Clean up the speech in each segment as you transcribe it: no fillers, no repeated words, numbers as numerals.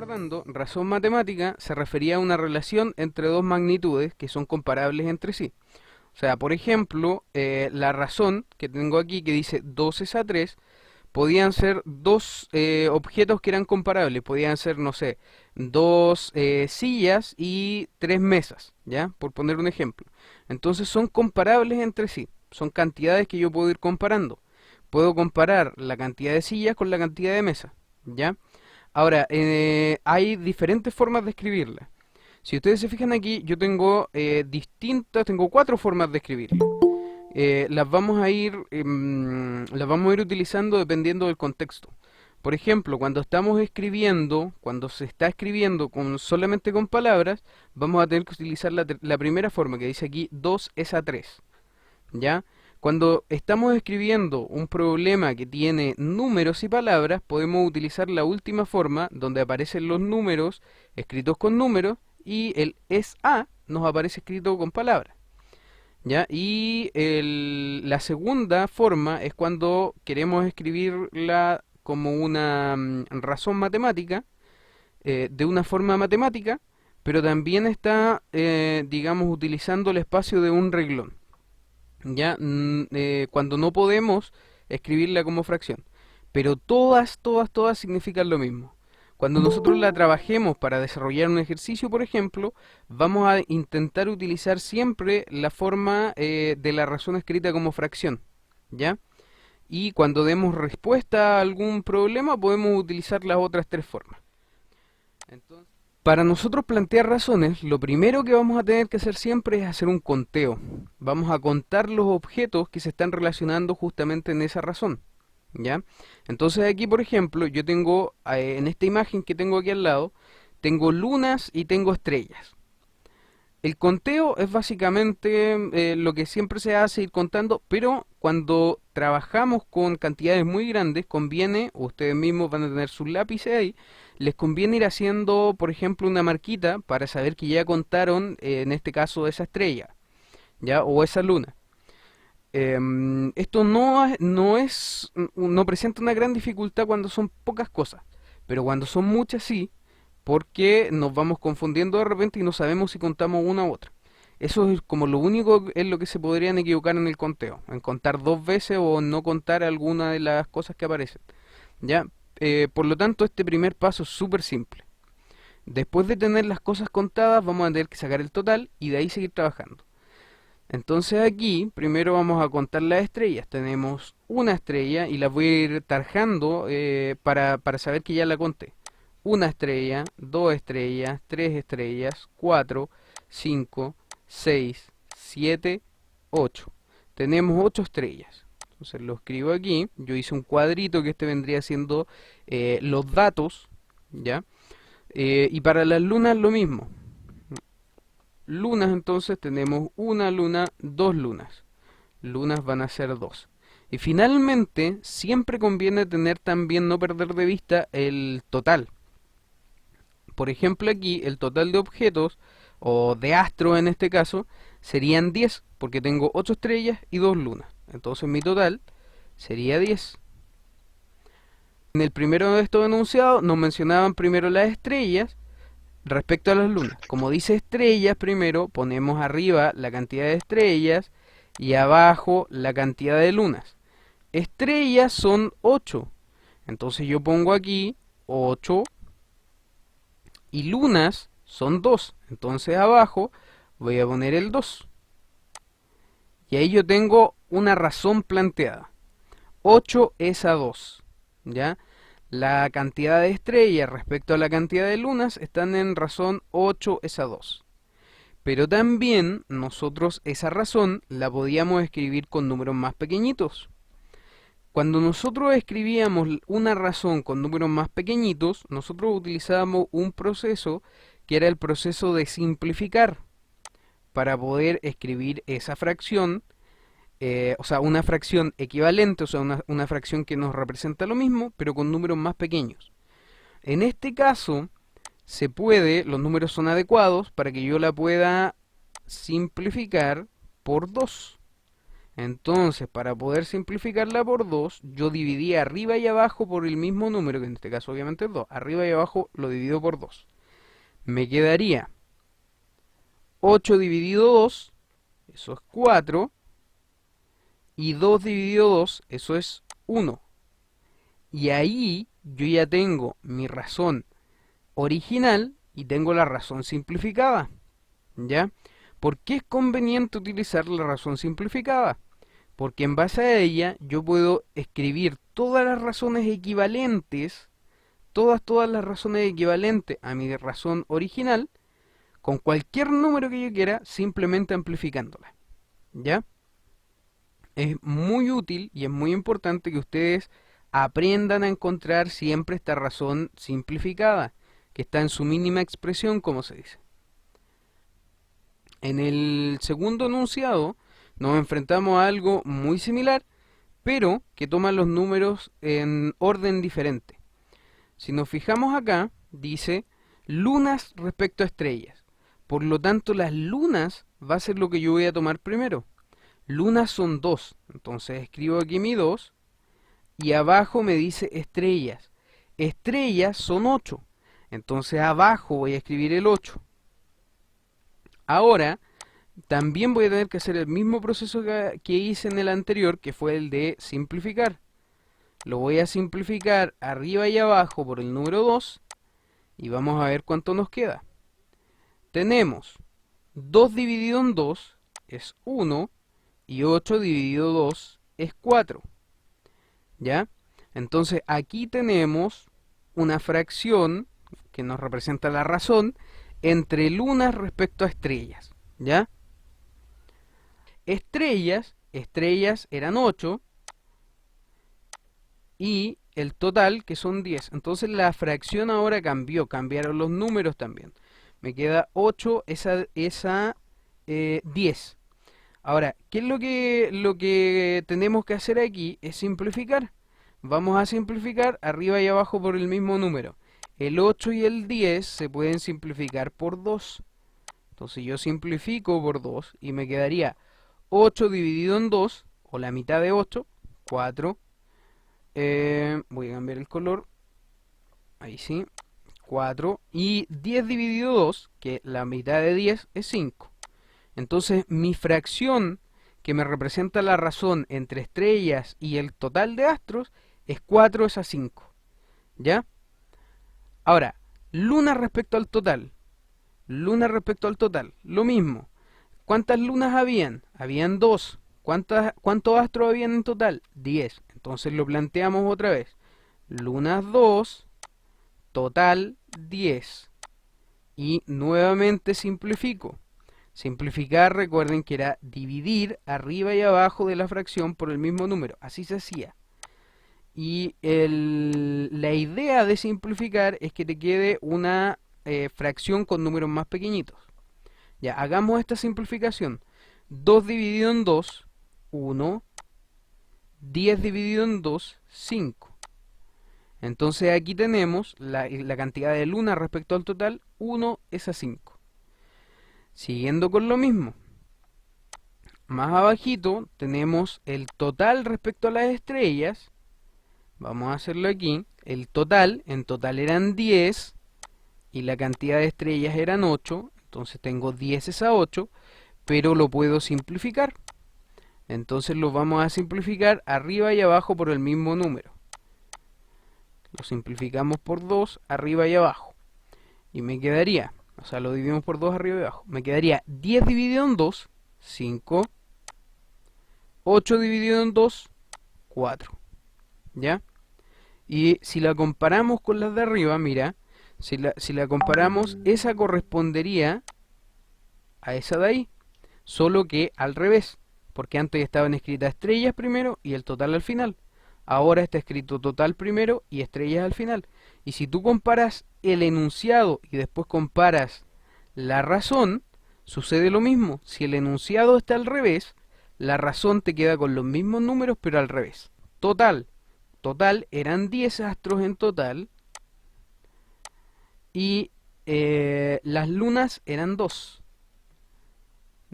recordando, razón matemática se refería a una relación entre dos magnitudes que son comparables entre sí. O sea, por ejemplo, la razón que tengo aquí que dice 2 es a 3, podían ser dos objetos que eran comparables. Podían ser, no sé, dos sillas y tres mesas, ¿ya? Por poner un ejemplo. Entonces son comparables entre sí. Son cantidades que yo puedo ir comparando. Puedo comparar la cantidad de sillas con la cantidad de mesas, ¿ya? Ahora, hay diferentes formas de escribirla. Si ustedes se fijan aquí, yo tengo tengo cuatro formas de escribirlo. Las vamos a ir utilizando dependiendo del contexto. Por ejemplo, cuando se está escribiendo solamente con palabras, vamos a tener que utilizar la primera forma que dice aquí 2 es a 3. ¿Ya? Cuando estamos escribiendo un problema que tiene números y palabras, podemos utilizar la última forma, donde aparecen los números escritos con números y el es a nos aparece escrito con palabras. ¿Ya? Y la segunda forma es cuando queremos escribirla como una razón matemática, de una forma matemática, pero también está, digamos, utilizando el espacio de un reglón. ¿Ya? Cuando no podemos escribirla como fracción. Pero todas significan lo mismo. Cuando nosotros la trabajemos para desarrollar un ejercicio, por ejemplo, vamos a intentar utilizar siempre la forma de la razón escrita como fracción, ¿ya? Y cuando demos respuesta a algún problema, podemos utilizar las otras tres formas. Entonces, para nosotros plantear razones, lo primero que vamos a tener que hacer siempre es hacer un conteo. Vamos a contar los objetos que se están relacionando justamente en esa razón, ¿ya? Entonces aquí, por ejemplo, yo tengo, en esta imagen que tengo aquí al lado, tengo lunas y tengo estrellas. El conteo es básicamente lo que siempre se hace, ir contando, pero cuando trabajamos con cantidades muy grandes, conviene, ustedes mismos van a tener sus lápices ahí, les conviene ir haciendo, por ejemplo, una marquita para saber que ya contaron, en este caso, esa estrella, ¿ya? O esa luna. Esto no presenta una gran dificultad cuando son pocas cosas, pero cuando son muchas sí, porque nos vamos confundiendo de repente y no sabemos si contamos una u otra. Eso es como lo único en lo que se podrían equivocar en el conteo, en contar dos veces o no contar alguna de las cosas que aparecen. ¿Ya? Por lo tanto, este primer paso es súper simple. Después de tener las cosas contadas, vamos a tener que sacar el total y de ahí seguir trabajando. Entonces aquí, primero vamos a contar las estrellas. Tenemos una estrella y las voy a ir tarjando para saber que ya la conté. Una estrella, dos estrellas, tres estrellas, cuatro, cinco, seis, siete, ocho. Tenemos ocho estrellas. Entonces lo escribo aquí. Yo hice un cuadrito que este vendría siendo los datos, ¿ya? Y para las lunas lo mismo. Lunas entonces tenemos una luna, dos lunas. Lunas van a ser dos. Y finalmente, siempre conviene tener también, no perder de vista el total. Por ejemplo aquí, el total de objetos, o de astros en este caso, serían 10, porque tengo 8 estrellas y 2 lunas. Entonces mi total sería 10. En el primero de estos enunciados nos mencionaban primero las estrellas respecto a las lunas. Como dice estrellas primero, ponemos arriba la cantidad de estrellas y abajo la cantidad de lunas. Estrellas son 8. Entonces yo pongo aquí 8 y lunas son 2. Entonces abajo voy a poner el 2. Y ahí yo tengo una razón planteada. 8 es a 2. ¿Ya? La cantidad de estrellas respecto a la cantidad de lunas están en razón 8 es a 2. Pero también nosotros esa razón la podíamos escribir con números más pequeñitos. Cuando nosotros escribíamos una razón con números más pequeñitos, nosotros utilizábamos un proceso que era el proceso de simplificar para poder escribir esa fracción, o sea, una fracción equivalente, o sea, una fracción que nos representa lo mismo, pero con números más pequeños. En este caso, los números son adecuados para que yo la pueda simplificar por 2. Entonces, para poder simplificarla por 2, yo dividí arriba y abajo por el mismo número, que en este caso obviamente es 2. Arriba y abajo lo divido por 2. Me quedaría 8 dividido 2, eso es 4, y 2 dividido 2, eso es 1. Y ahí yo ya tengo mi razón original y tengo la razón simplificada. ¿Ya? ¿Por qué es conveniente utilizar la razón simplificada? Porque en base a ella yo puedo escribir todas las razones equivalentes, todas las razones equivalentes a mi razón original, con cualquier número que yo quiera, simplemente amplificándola. ¿Ya? Es muy útil y es muy importante que ustedes aprendan a encontrar siempre esta razón simplificada, que está en su mínima expresión, como se dice. En el segundo enunciado nos enfrentamos a algo muy similar, pero que toma los números en orden diferente. Si nos fijamos acá, dice lunas respecto a estrellas. Por lo tanto, las lunas va a ser lo que yo voy a tomar primero. Lunas son 2, entonces escribo aquí mi 2 y abajo me dice estrellas. Estrellas son 8, entonces abajo voy a escribir el 8. Ahora, también voy a tener que hacer el mismo proceso que hice en el anterior, que fue el de simplificar. Lo voy a simplificar arriba y abajo por el número 2 y vamos a ver cuánto nos queda. Tenemos 2 dividido en 2 es 1 y 8 dividido 2 es 4. ¿Ya? Entonces aquí tenemos una fracción que nos representa la razón entre lunas respecto a estrellas. ¿Ya? Estrellas eran 8 y el total que son 10. Entonces la fracción ahora cambió, cambiaron los números también. Me queda 8, esa 10. Ahora, ¿qué es lo que tenemos que hacer aquí? Es simplificar. Vamos a simplificar arriba y abajo por el mismo número. El 8 y el 10 se pueden simplificar por 2. Entonces yo simplifico por 2 y me quedaría 8 dividido en 2, o la mitad de 8, 4. Voy a cambiar el color. Ahí sí. 4. Y 10 dividido 2, que la mitad de 10 es 5. Entonces mi fracción que me representa la razón entre estrellas y el total de astros es 4 es a 5. ¿Ya? Ahora, luna respecto al total. Luna respecto al total. Lo mismo. ¿Cuántas lunas habían? Habían 2. ¿Cuántos astros habían en total? 10. Entonces lo planteamos otra vez. Lunas 2, total 10. Y nuevamente simplifico. Simplificar, recuerden que era dividir arriba y abajo de la fracción por el mismo número. Así se hacía. Y la idea de simplificar es que te quede una fracción con números más pequeñitos. Ya, hagamos esta simplificación. 2 dividido en 2, 1. 10 dividido en 2, 5. Entonces aquí tenemos la cantidad de lunas respecto al total, 1 es a 5. Siguiendo con lo mismo. Más abajito tenemos el total respecto a las estrellas. Vamos a hacerlo aquí. El total, en total eran 10 y la cantidad de estrellas eran 8. Entonces tengo 10 es a 8, pero lo puedo simplificar. Entonces lo vamos a simplificar arriba y abajo por el mismo número. Lo simplificamos por 2 arriba y abajo. Y me quedaría, o sea, lo dividimos por 2 arriba y abajo. Me quedaría 10 dividido en 2, 5. 8 dividido en 2, 4. ¿Ya? Y si la comparamos con las de arriba, mira, si la comparamos, esa correspondería a esa de ahí, solo que al revés, porque antes estaban escritas estrellas primero y el total al final. Ahora está escrito total primero y estrellas al final. Y si tú comparas el enunciado y después comparas la razón, sucede lo mismo. Si el enunciado está al revés, la razón te queda con los mismos números pero al revés. Total. Total eran 10 astros en total y las lunas eran 2.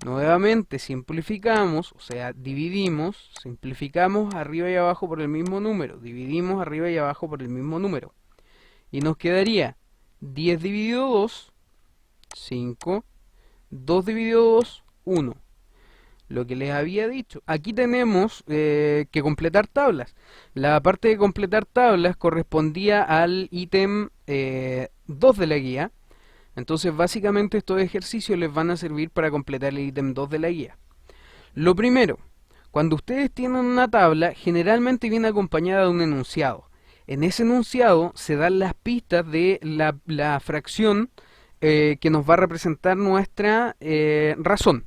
Nuevamente simplificamos, o sea, dividimos, simplificamos arriba y abajo por el mismo número, dividimos arriba y abajo por el mismo número. Y nos quedaría 10 dividido 2, 5, 2 dividido 2, 1. Lo que les había dicho. Aquí tenemos que completar tablas. La parte de completar tablas correspondía al ítem 2 de la guía. Entonces básicamente estos ejercicios les van a servir para completar el ítem 2 de la guía. Lo primero, cuando ustedes tienen una tabla, generalmente viene acompañada de un enunciado. En ese enunciado se dan las pistas de la fracción que nos va a representar nuestra razón.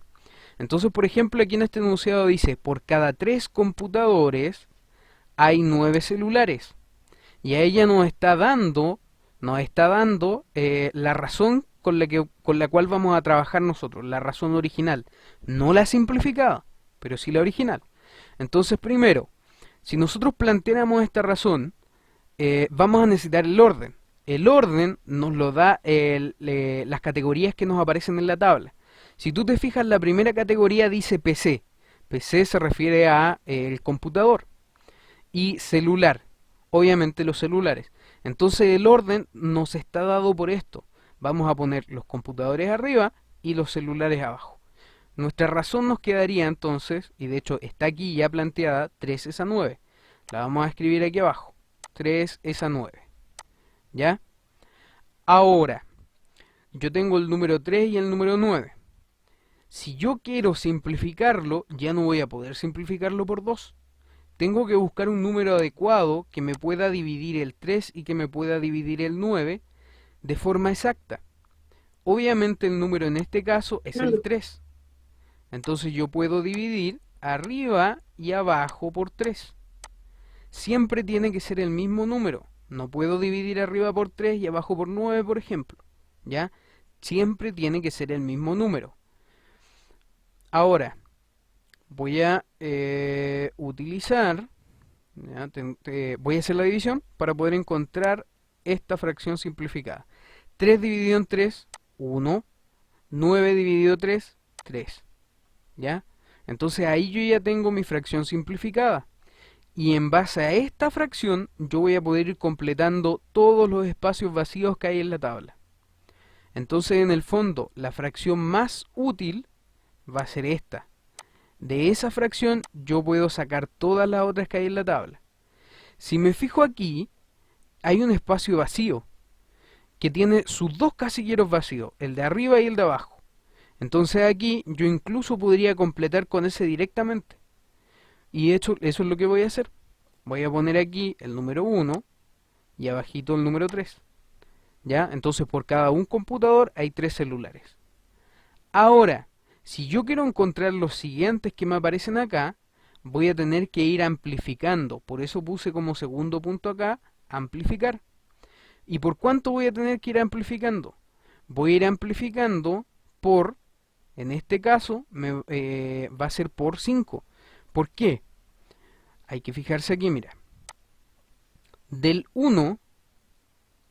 Entonces, por ejemplo, aquí en este enunciado dice, por cada 3 computadores hay 9 celulares. Y a ella nos está dando la razón con la cual vamos a trabajar nosotros, la razón original. No la simplificada, pero sí la original. Entonces, primero, si nosotros planteáramos esta razón, vamos a necesitar el orden. El orden nos lo da las categorías que nos aparecen en la tabla. Si tú te fijas, la primera categoría dice PC. PC se refiere a el computador. Y celular, obviamente los celulares. Entonces el orden nos está dado por esto. Vamos a poner los computadores arriba y los celulares abajo. Nuestra razón nos quedaría entonces, y de hecho está aquí ya planteada, 3 es a 9. La vamos a escribir aquí abajo. 3 es a 9. ¿Ya? Ahora, yo tengo el número 3 y el número 9. Si yo quiero simplificarlo, ya no voy a poder simplificarlo por 2. Tengo que buscar un número adecuado que me pueda dividir el 3 y que me pueda dividir el 9 de forma exacta. Obviamente el número en este caso es el 3. Entonces yo puedo dividir arriba y abajo por 3. Siempre tiene que ser el mismo número. No puedo dividir arriba por 3 y abajo por 9, por ejemplo. ¿Ya? Siempre tiene que ser el mismo número. Ahora, voy a utilizar, ¿ya? Voy a hacer la división para poder encontrar esta fracción simplificada. 3 dividido en 3, 1. 9 dividido 3, 3. ¿Ya? Entonces ahí yo ya tengo mi fracción simplificada. Y en base a esta fracción yo voy a poder ir completando todos los espacios vacíos que hay en la tabla. Entonces en el fondo la fracción más útil va a ser esta. De esa fracción yo puedo sacar todas las otras que hay en la tabla. Si me fijo aquí, hay un espacio vacío que tiene sus dos casilleros vacíos, el de arriba y el de abajo. Entonces aquí yo incluso podría completar con ese directamente. Y de hecho eso es lo que voy a hacer. Voy a poner aquí el número 1 y abajito el número 3. ¿Ya? Entonces por cada un computador hay 3 celulares. Ahora, si yo quiero encontrar los siguientes que me aparecen acá, voy a tener que ir amplificando. Por eso puse como segundo punto acá, amplificar. ¿Y por cuánto voy a tener que ir amplificando? Voy a ir amplificando por, en este caso, va a ser por 5. ¿Por qué? Hay que fijarse aquí, mira. Del 1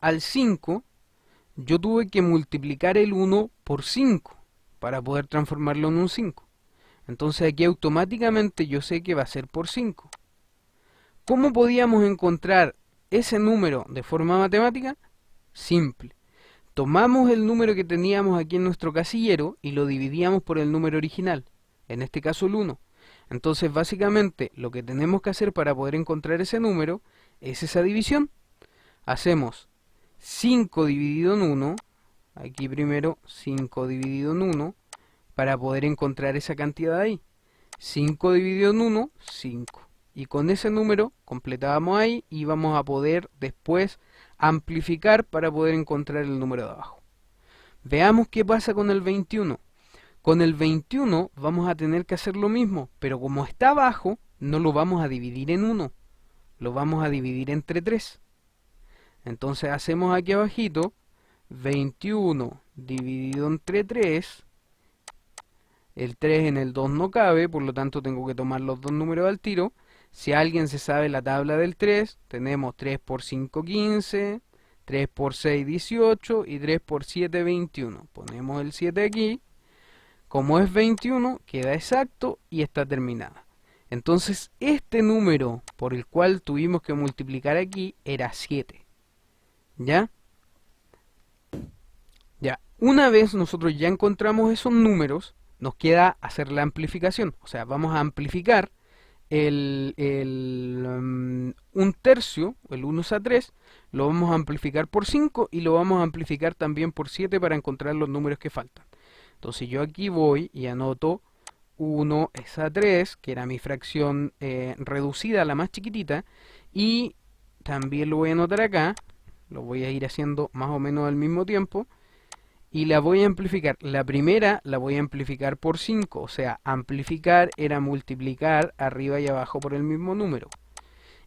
al 5, yo tuve que multiplicar el 1 por 5 para poder transformarlo en un 5. Entonces aquí automáticamente yo sé que va a ser por 5. ¿Cómo podíamos encontrar ese número de forma matemática? Simple. Tomamos el número que teníamos aquí en nuestro casillero y lo dividíamos por el número original, en este caso el 1. Entonces básicamente lo que tenemos que hacer para poder encontrar ese número es esa división. Hacemos 5 dividido en 1, aquí primero 5 dividido en 1, para poder encontrar esa cantidad ahí. 5 dividido en 1, 5. Y con ese número completábamos ahí y vamos a poder después amplificar para poder encontrar el número de abajo. Veamos qué pasa con el 21. Con el 21 vamos a tener que hacer lo mismo, pero como está abajo, no lo vamos a dividir en 1, lo vamos a dividir entre 3. Entonces hacemos aquí abajito 21 dividido entre 3. El 3 en el 2 no cabe, por lo tanto tengo que tomar los dos números al tiro. Si alguien se sabe la tabla del 3, tenemos 3 por 5, 15, 3 por 6, 18 y 3 por 7, 21. Ponemos el 7 aquí. Como es 21, queda exacto y está terminada. Entonces, este número por el cual tuvimos que multiplicar aquí era 7. ¿Ya? Ya. Una vez nosotros ya encontramos esos números, nos queda hacer la amplificación. O sea, vamos a amplificar un tercio, el 1 es a 3, lo vamos a amplificar por 5 y lo vamos a amplificar también por 7 para encontrar los números que faltan. Entonces yo aquí voy y anoto 1 es a 3, que era mi fracción reducida, la más chiquitita, y también lo voy a anotar acá, lo voy a ir haciendo más o menos al mismo tiempo, y la voy a amplificar. La primera la voy a amplificar por 5, o sea, amplificar era multiplicar arriba y abajo por el mismo número.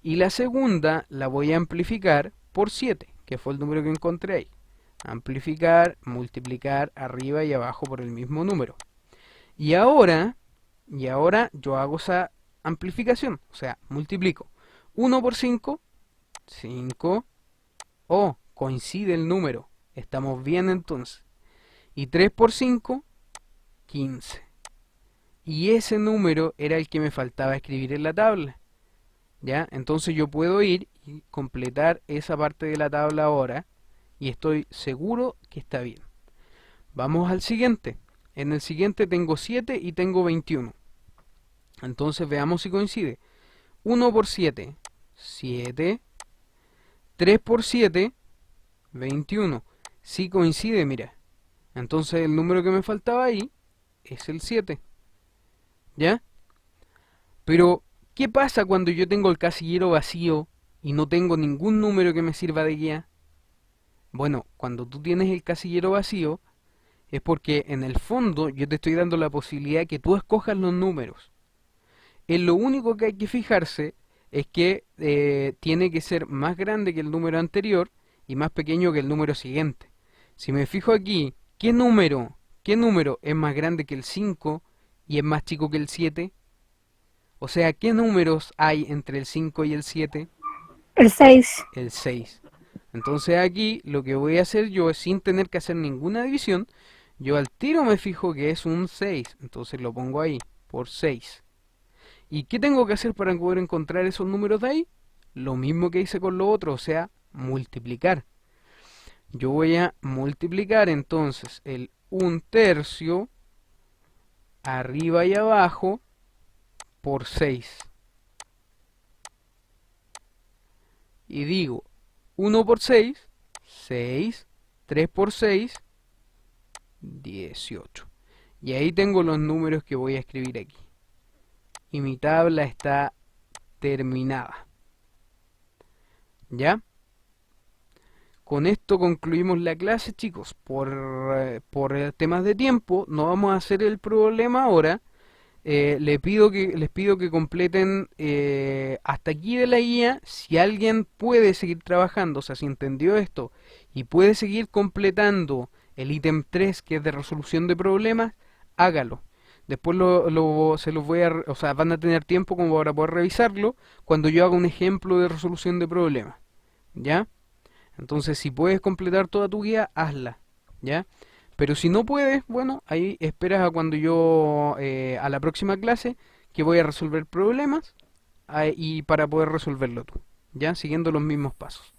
Y la segunda la voy a amplificar por 7, que fue el número que encontré ahí. Amplificar, multiplicar arriba y abajo por el mismo número. Y ahora yo hago esa amplificación, o sea, multiplico 1 por 5, 5, oh, coincide el número, estamos bien entonces. Y 3 por 5, 15. Y ese número era el que me faltaba escribir en la tabla. ¿Ya? Entonces yo puedo ir y completar esa parte de la tabla ahora y estoy seguro que está bien. Vamos al siguiente. En el siguiente tengo 7 y tengo 21. Entonces veamos si coincide. 1 por 7, 7. 3 por 7, 21. Si coincide, mira. Entonces el número que me faltaba ahí es el 7. ¿Ya? Pero, ¿qué pasa cuando yo tengo el casillero vacío y no tengo ningún número que me sirva de guía? Bueno, cuando tú tienes el casillero vacío, es porque en el fondo yo te estoy dando la posibilidad que tú escojas los números. En lo único que hay que fijarse es que tiene que ser más grande que el número anterior y más pequeño que el número siguiente. Si me fijo aquí, qué número es más grande que el 5 y es más chico que el 7? O sea, ¿qué números hay entre el 5 y el 7? El 6. El 6. Entonces aquí lo que voy a hacer yo es sin tener que hacer ninguna división, yo al tiro me fijo que es un 6, entonces lo pongo ahí, por 6. ¿Y qué tengo que hacer para poder encontrar esos números de ahí? Lo mismo que hice con lo otro, o sea, multiplicar. Yo voy a multiplicar entonces el 1/3 arriba y abajo por 6. Y digo, 1 por 6, 6, 3 por 6, 18. Y ahí tengo los números que voy a escribir aquí. Y mi tabla está terminada. ¿Ya? Con esto concluimos la clase, chicos. Por temas de tiempo, no vamos a hacer el problema ahora. Les pido que completen hasta aquí de la guía. Si alguien puede seguir trabajando, o sea, si entendió esto y puede seguir completando el ítem 3 que es de resolución de problemas, hágalo. Después se los voy a, o sea, van a tener tiempo como para poder revisarlo cuando yo haga un ejemplo de resolución de problemas. ¿Ya? Entonces, si puedes completar toda tu guía, hazla. ¿Ya? Pero si no puedes, bueno, ahí esperas a cuando yo, a la próxima clase, que voy a resolver problemas y para poder resolverlo tú, ¿ya? Siguiendo los mismos pasos.